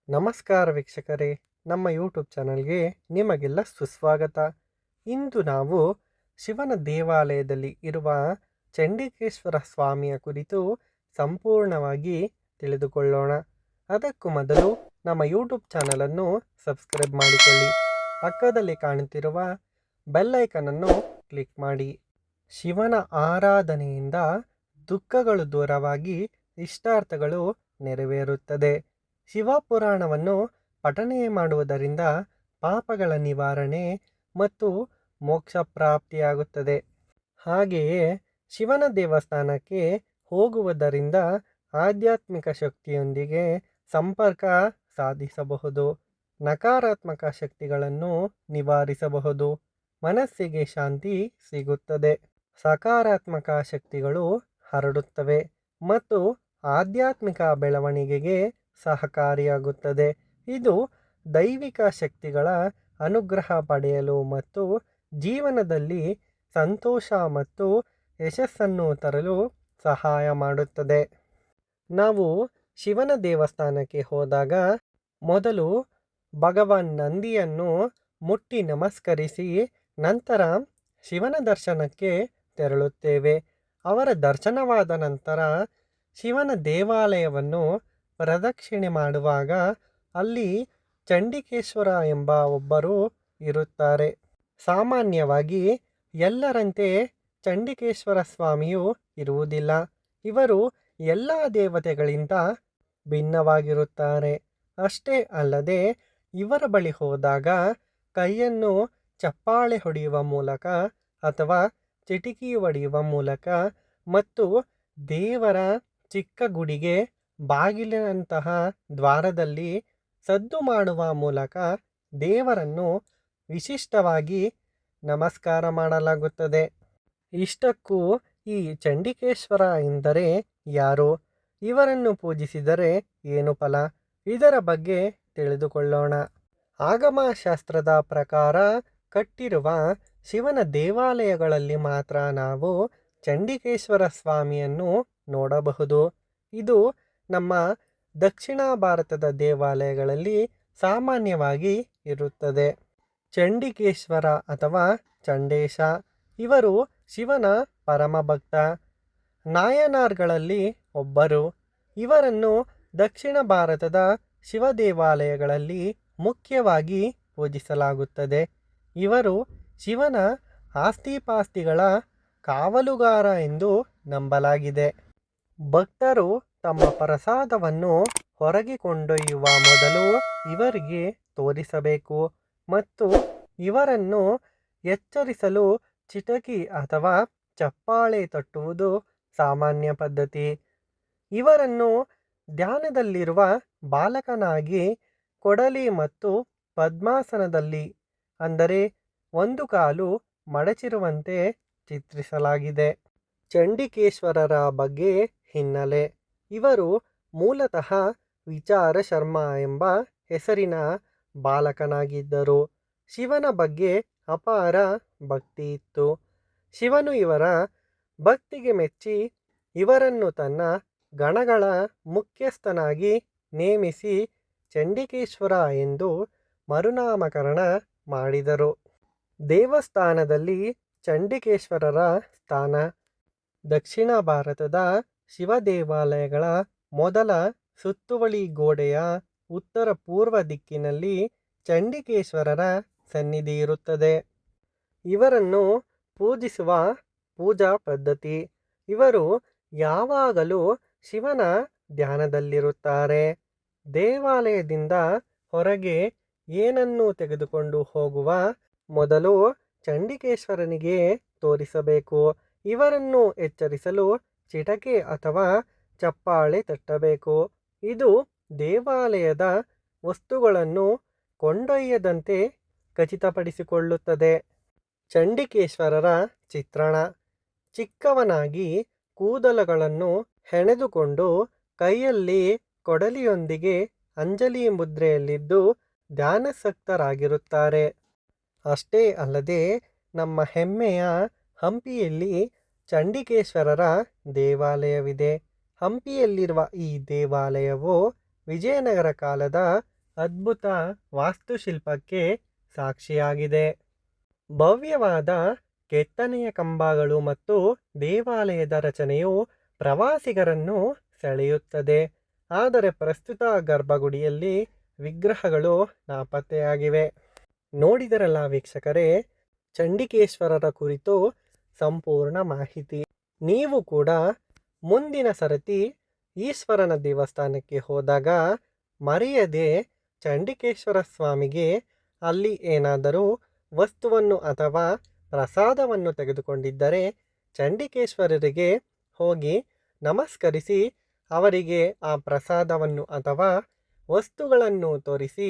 ನಮಸ್ಕಾರ ವೀಕ್ಷಕರೇ, ನಮ್ಮ ಯೂಟ್ಯೂಬ್ ಚಾನಲ್ಗೆ ನಿಮಗೆಲ್ಲ ಸುಸ್ವಾಗತ. ಇಂದು ನಾವು ಶಿವನ ದೇವಾಲಯದಲ್ಲಿ ಇರುವ ಚಂಡಿಕೇಶ್ವರ ಸ್ವಾಮಿಯ ಕುರಿತು ಸಂಪೂರ್ಣವಾಗಿ ತಿಳಿದುಕೊಳ್ಳೋಣ. ಅದಕ್ಕೂ ಮೊದಲು ನಮ್ಮ ಯೂಟ್ಯೂಬ್ ಚಾನಲನ್ನು ಸಬ್ಸ್ಕ್ರೈಬ್ ಮಾಡಿಕೊಳ್ಳಿ. ಪಕ್ಕದಲ್ಲಿ ಕಾಣುತ್ತಿರುವ ಬೆಲ್ಲೈಕನನ್ನು ಕ್ಲಿಕ್ ಮಾಡಿ. ಶಿವನ ಆರಾಧನೆಯಿಂದ ದುಃಖಗಳು ದೂರವಾಗಿ ಇಷ್ಟಾರ್ಥಗಳು ನೆರವೇರುತ್ತದೆ. ಶಿವಪುರಾಣವನ್ನು ಪಠನೆ ಮಾಡುವುದರಿಂದ ಪಾಪಗಳ ನಿವಾರಣೆ ಮತ್ತು ಮೋಕ್ಷ ಪ್ರಾಪ್ತಿಯಾಗುತ್ತದೆ. ಹಾಗೆಯೇ ಶಿವನ ದೇವಸ್ಥಾನಕ್ಕೆ ಹೋಗುವುದರಿಂದ ಆಧ್ಯಾತ್ಮಿಕ ಶಕ್ತಿಯೊಂದಿಗೆ ಸಂಪರ್ಕ ಸಾಧಿಸಬಹುದು, ನಕಾರಾತ್ಮಕ ಶಕ್ತಿಗಳನ್ನು ನಿವಾರಿಸಬಹುದು, ಮನಸ್ಸಿಗೆ ಶಾಂತಿ ಸಿಗುತ್ತದೆ, ಸಕಾರಾತ್ಮಕ ಶಕ್ತಿಗಳು ಹರಡುತ್ತವೆ ಮತ್ತು ಆಧ್ಯಾತ್ಮಿಕ ಬೆಳವಣಿಗೆಗೆ ಸಹಕಾರಿಯಾಗುತ್ತದೆ. ಇದು ದೈವಿಕ ಶಕ್ತಿಗಳ ಅನುಗ್ರಹ ಪಡೆಯಲು ಮತ್ತು ಜೀವನದಲ್ಲಿ ಸಂತೋಷ ಮತ್ತು ಯಶಸ್ಸನ್ನು ತರಲು ಸಹಾಯ ಮಾಡುತ್ತದೆ. ನಾವು ಶಿವನ ದೇವಸ್ಥಾನಕ್ಕೆ ಹೋದಾಗ ಮೊದಲು ಭಗವಾನ್ ನಂದಿಯನ್ನು ಮುಟ್ಟಿ ನಮಸ್ಕರಿಸಿ ನಂತರ ಶಿವನ ದರ್ಶನಕ್ಕೆ ತೆರಳುತ್ತೇವೆ. ಅವರ ದರ್ಶನವಾದ ನಂತರ ಶಿವನ ದೇವಾಲಯವನ್ನು ಪ್ರದಕ್ಷಿಣೆ ಮಾಡುವಾಗ ಅಲ್ಲಿ ಚಂಡಿಕೇಶ್ವರ ಎಂಬ ಒಬ್ಬರು ಇರುತ್ತಾರೆ. ಸಾಮಾನ್ಯವಾಗಿ ಎಲ್ಲರಂತೆ ಚಂಡಿಕೇಶ್ವರ ಸ್ವಾಮಿಯು ಇರುವುದಿಲ್ಲ. ಇವರು ಎಲ್ಲ ದೇವತೆಗಳಿಂದ ಭಿನ್ನವಾಗಿರುತ್ತಾರೆ. ಅಷ್ಟೇ ಅಲ್ಲದೆ ಇವರ ಬಳಿ ಹೋದಾಗ ಕೈಯನ್ನು ಚಪ್ಪಾಳೆ ಹೊಡೆಯುವ ಮೂಲಕ ಅಥವಾ ಚಿಟಿಕಿ ಹೊಡೆಯುವ ಮೂಲಕ ಮತ್ತು ದೇವರ ಚಿಕ್ಕ ಗುಡಿಗೆ ಬಾಗಿಲಿನಂತಹ ದ್ವಾರದಲ್ಲಿ ಸದ್ದು ಮಾಡುವ ಮೂಲಕ ದೇವರನ್ನು ವಿಶಿಷ್ಟವಾಗಿ ನಮಸ್ಕಾರ ಮಾಡಲಾಗುತ್ತದೆ. ಇಷ್ಟಕ್ಕೂ ಈ ಚಂಡಿಕೇಶ್ವರ ಎಂದರೆ ಯಾರು? ಇವರನ್ನು ಪೂಜಿಸಿದರೆ ಏನು ಫಲ? ಇದರ ಬಗ್ಗೆ ತಿಳಿದುಕೊಳ್ಳೋಣ. ಆಗಮಶಾಸ್ತ್ರದ ಪ್ರಕಾರ ಕಟ್ಟಿರುವ ಶಿವನ ದೇವಾಲಯಗಳಲ್ಲಿ ಮಾತ್ರ ನಾವು ಚಂಡಿಕೇಶ್ವರ ಸ್ವಾಮಿಯನ್ನು ನೋಡಬಹುದು. ಇದು ನಮ್ಮ ದಕ್ಷಿಣ ಭಾರತದ ದೇವಾಲಯಗಳಲ್ಲಿ ಸಾಮಾನ್ಯವಾಗಿ ಇರುತ್ತದೆ. ಚಂಡಿಕೇಶ್ವರ ಅಥವಾ ಚಂಡೇಶ ಇವರು ಶಿವನ ಪರಮಭಕ್ತ ನಾಯನಾರ್ಗಳಲ್ಲಿ ಒಬ್ಬರು. ಇವರನ್ನು ದಕ್ಷಿಣ ಭಾರತದ ಶಿವ ದೇವಾಲಯಗಳಲ್ಲಿ ಮುಖ್ಯವಾಗಿ ಪೂಜಿಸಲಾಗುತ್ತದೆ. ಇವರು ಶಿವನ ಆಸ್ತಿಪಾಸ್ತಿಗಳ ಕಾವಲುಗಾರ ಎಂದು ನಂಬಲಾಗಿದೆ. ಭಕ್ತರು ತಮ್ಮ ಪ್ರಸಾದವನ್ನು ಹೊರಗೆ ಕೊಂಡೊಯ್ಯುವ ಮೊದಲು ಇವರಿಗೆ ತೋರಿಸಬೇಕು ಮತ್ತು ಇವರನ್ನು ಎಚ್ಚರಿಸಲು ಚಿಟಕಿ ಅಥವಾ ಚಪ್ಪಾಳೆ ತಟ್ಟುವುದು ಸಾಮಾನ್ಯ ಪದ್ಧತಿ. ಇವರನ್ನು ಧ್ಯಾನದಲ್ಲಿರುವ ಬಾಲಕನಾಗಿ ಕೊಡಲಿ ಮತ್ತು ಪದ್ಮಾಸನದಲ್ಲಿ, ಅಂದರೆ ಒಂದು ಕಾಲು ಮಡಚಿರುವಂತೆ ಚಿತ್ರಿಸಲಾಗಿದೆ. ಚಂಡಿಕೇಶ್ವರರ ಬಗ್ಗೆ ಹಿನ್ನೆಲೆ. ಇವರು ಮೂಲತಃ ವಿಚಾರ ಶರ್ಮ ಎಂಬ ಹೆಸರಿನ ಬಾಲಕನಾಗಿದ್ದರು. ಶಿವನ ಬಗ್ಗೆ ಅಪಾರ ಭಕ್ತಿ ಇತ್ತು. ಶಿವನು ಇವರ ಭಕ್ತಿಗೆ ಮೆಚ್ಚಿ ಇವರನ್ನು ತನ್ನ ಗಣಗಳ ಮುಖ್ಯಸ್ಥನಾಗಿ ನೇಮಿಸಿ ಚಂಡಿಕೇಶ್ವರ ಎಂದು ಮರುನಾಮಕರಣ ಮಾಡಿದರು. ದೇವಸ್ಥಾನದಲ್ಲಿ ಚಂಡಿಕೇಶ್ವರರ ಸ್ಥಾನ. ದಕ್ಷಿಣ ಭಾರತದ ಶಿವ ದೇವಾಲಯಗಳ ಮೊದಲ ಸುತ್ತುವಳಿ ಗೋಡೆಯ ಉತ್ತರ ಪೂರ್ವ ದಿಕ್ಕಿನಲ್ಲಿ ಚಂಡಿಕೇಶ್ವರರ ಸನ್ನಿಧಿ ಇರುತ್ತದೆ. ಇವರನ್ನು ಪೂಜಿಸುವ ಪೂಜಾ ಪದ್ಧತಿ. ಇವರು ಯಾವಾಗಲೂ ಶಿವನ ಧ್ಯಾನದಲ್ಲಿರುತ್ತಾರೆ. ದೇವಾಲಯದಿಂದ ಹೊರಗೆ ಏನನ್ನು ತೆಗೆದುಕೊಂಡು ಹೋಗುವ ಮೊದಲು ಚಂಡಿಕೇಶ್ವರನಿಗೆ ತೋರಿಸಬೇಕು. ಇವರನ್ನು ಎಚ್ಚರಿಸಲು ಚಿಟಕೆ ಅಥವಾ ಚಪ್ಪಾಳೆ ತಟ್ಟಬೇಕು. ಇದು ದೇವಾಲಯದ ವಸ್ತುಗಳನ್ನು ಕೊಂಡೊಯ್ಯದಂತೆ ಖಚಿತಪಡಿಸಿಕೊಳ್ಳುತ್ತದೆ. ಚಂಡಿಕೇಶ್ವರರ ಚಿತ್ರಣ. ಚಿಕ್ಕವನಾಗಿ ಕೂದಲುಗಳನ್ನು ಹೆಣೆದುಕೊಂಡು ಕೈಯಲ್ಲಿ ಕೊಡಲಿಯೊಂದಿಗೆ ಅಂಜಲಿ ಮುದ್ರೆಯಲ್ಲಿದ್ದು ಧ್ಯಾನಾಸಕ್ತರಾಗಿರುತ್ತಾರೆ. ಅಷ್ಟೇ ಅಲ್ಲದೆ ನಮ್ಮ ಹೆಮ್ಮೆಯ ಹಂಪಿಯಲ್ಲಿ ಚಂಡಿಕೇಶ್ವರರ ದೇವಾಲಯವಿದೆ. ಹಂಪಿಯಲ್ಲಿರುವ ಈ ದೇವಾಲಯವು ವಿಜಯನಗರ ಕಾಲದ ಅದ್ಭುತ ವಾಸ್ತುಶಿಲ್ಪಕ್ಕೆ ಸಾಕ್ಷಿಯಾಗಿದೆ. ಭವ್ಯವಾದ ಕೆತ್ತನೆಯ ಕಂಬಗಳು ಮತ್ತು ದೇವಾಲಯದ ರಚನೆಯು ಪ್ರವಾಸಿಗರನ್ನು ಸೆಳೆಯುತ್ತದೆ. ಆದರೆ ಪ್ರಸ್ತುತ ಗರ್ಭಗುಡಿಯಲ್ಲಿ ವಿಗ್ರಹಗಳು ನಾಪತ್ತೆಯಾಗಿವೆ. ನೋಡಿದರಲ್ಲ ವೀಕ್ಷಕರೇ, ಚಂಡಿಕೇಶ್ವರರ ಕುರಿತು ಸಂಪೂರ್ಣ ಮಾಹಿತಿ. ನೀವು ಕೂಡ ಮುಂದಿನ ಸರತಿ ಈಶ್ವರನ ದೇವಸ್ಥಾನಕ್ಕೆ ಹೋದಾಗ ಮರೆಯದೆ ಚಂಡಿಕೇಶ್ವರ ಸ್ವಾಮಿಗೆ ಅಲ್ಲಿ ಏನಾದರೂ ವಸ್ತುವನ್ನು ಅಥವಾ ಪ್ರಸಾದವನ್ನು ತೆಗೆದುಕೊಂಡಿದ್ದರೆ ಚಂಡಿಕೇಶ್ವರರಿಗೆ ಹೋಗಿ ನಮಸ್ಕರಿಸಿ ಅವರಿಗೆ ಆ ಪ್ರಸಾದವನ್ನು ಅಥವಾ ವಸ್ತುಗಳನ್ನು ತೋರಿಸಿ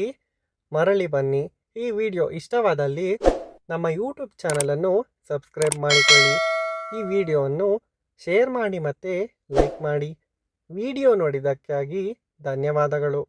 ಮರಳಿ ಬನ್ನಿ. ಈ ವಿಡಿಯೋ ಇಷ್ಟವಾದಲ್ಲಿ ನಮ್ಮ ಯೂಟ್ಯೂಬ್ ಚಾನಲನ್ನು ಸಬ್ಸ್ಕ್ರೈಬ್ ಮಾಡಿಕೊಳ್ಳಿ. ಈ ವಿಡಿಯೋವನ್ನು ಶೇರ್ ಮಾಡಿ ಮತ್ತು ಲೈಕ್ ಮಾಡಿ. ವಿಡಿಯೋ ನೋಡಿದ್ದಕ್ಕಾಗಿ ಧನ್ಯವಾದಗಳು.